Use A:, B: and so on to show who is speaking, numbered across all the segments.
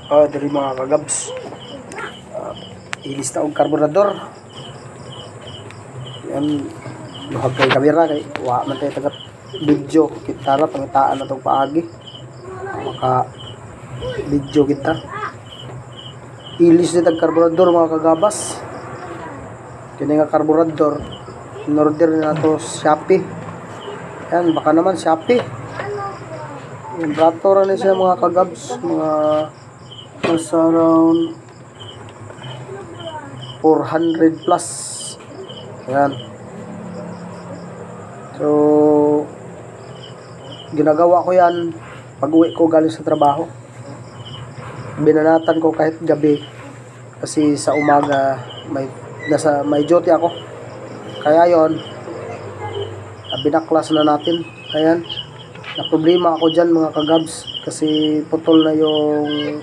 A: Diri mga kagabs. Ilis na og karburador. Yan, luhag kay kamera kay wa man tay tagat video kita ra pangitaan na tong paagi. Maka video kita. Ilis na tag karburador mga kagabas. Kini nga karburador in-order na to Shopee. Yan, baka naman Shopee. Yung brato ra ni siya mga kagabs, mga nasa around 400 plus. Ayan. So, ginagawa ko yan pag uwi ko galing sa trabaho. Binanatan ko kahit gabi kasi sa umaga may duty ako. Kaya yon, binaklas na natin. Ayan. Na problema ako dyan mga kagabs kasi putol na yung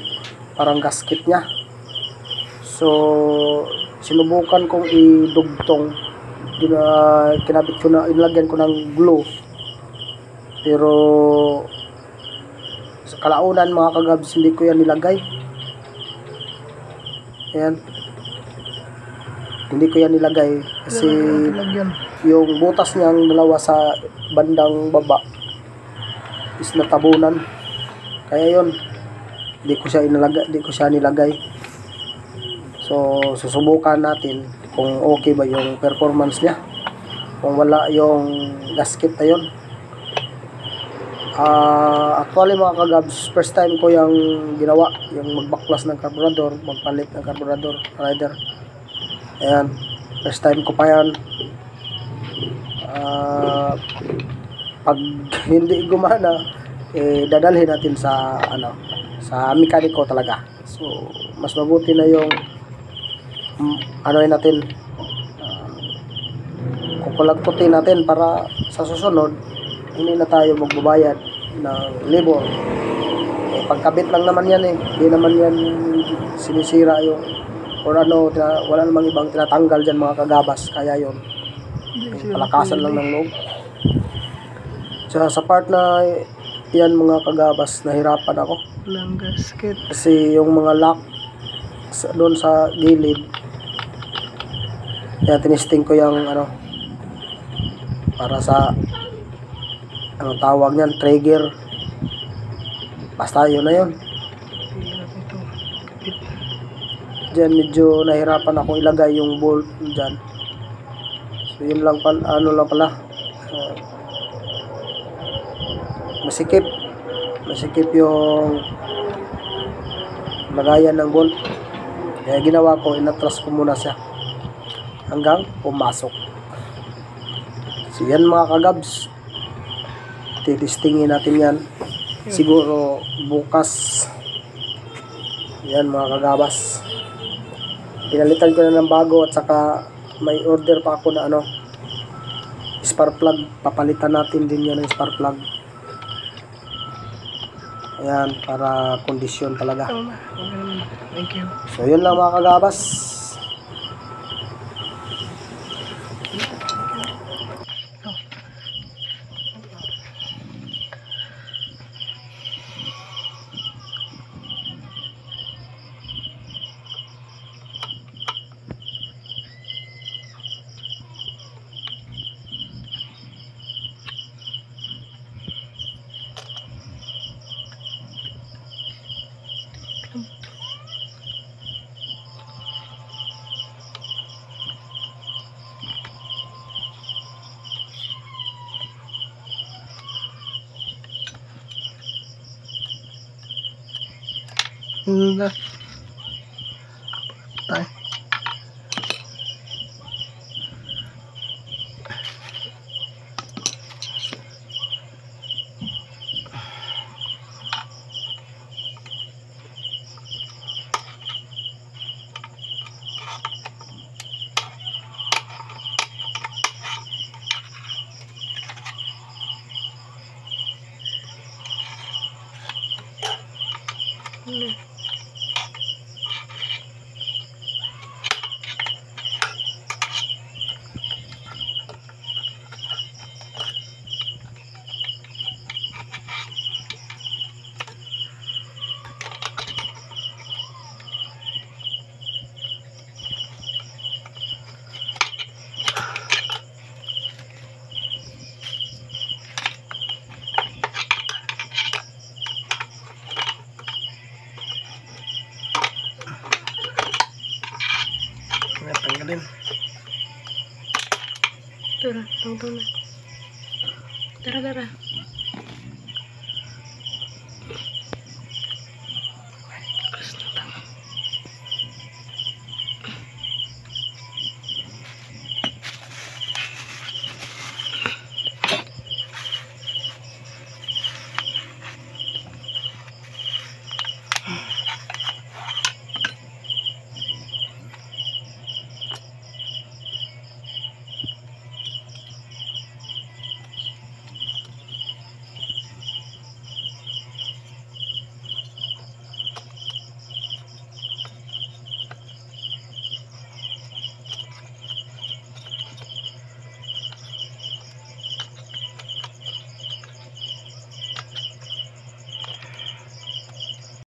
A: parang gasket niya. So, sinubukan kong idugtong. Kinabit ko na, inlagyan ko ng glue. Pero, sa kalaunan mga kagabs, hindi ko yan nilagay. Ayan. Hindi ko yan nilagay kasi yung butas niyang dalawa sa bandang baba is natabunan. Kaya yon, di ko siya nilagay. So susubukan natin kung okay ba yung performance niya. Kung wala yung gasket na yun. Actually mga kagabs, first time ko yung ginawa, yung magbaklas ng karburador, magpalit ng karburador rider. Ayan, first time ko pa yan. Pag hindi gumana, dadalhin natin sa sa mekaniko talaga. So mas mabuti na yung natin, kukulagkutin natin para sa susunod hindi na tayo magbabayad ng labor. Pagkabit lang naman yan hindi naman yan sinisira yung or wala namang ibang tinatanggal dyan mga kagabas. Kaya yun, palakasan lang ng loob. Sa part na yan mga kagabas, nahirapan ako
B: lang gasket
A: kasi yung mga lock doon sa gilid. Kaya tinisting ko yung para sa tawag niyan, trigger. Basta yun na yun. Diyan medyo nahirapan ako ilagay yung bolt dyan. So yun lang pala, masikip yung lagayan ng bolt. Kaya ginawa ko, inatras ko muna siya hanggang pumasok. So yan mga kagabs, titistingin natin yan siguro bukas. Yan mga kagabas, pinalitan ko na ng bago at saka may order pa ako na spark plug. Papalitan natin din yan ng spark plug. Ayan, para kondisyon talaga.
B: Thank you.
A: So yun lang mga kagabas.
B: Tay. Tagalin.
C: Tara, tara. Tara, tara.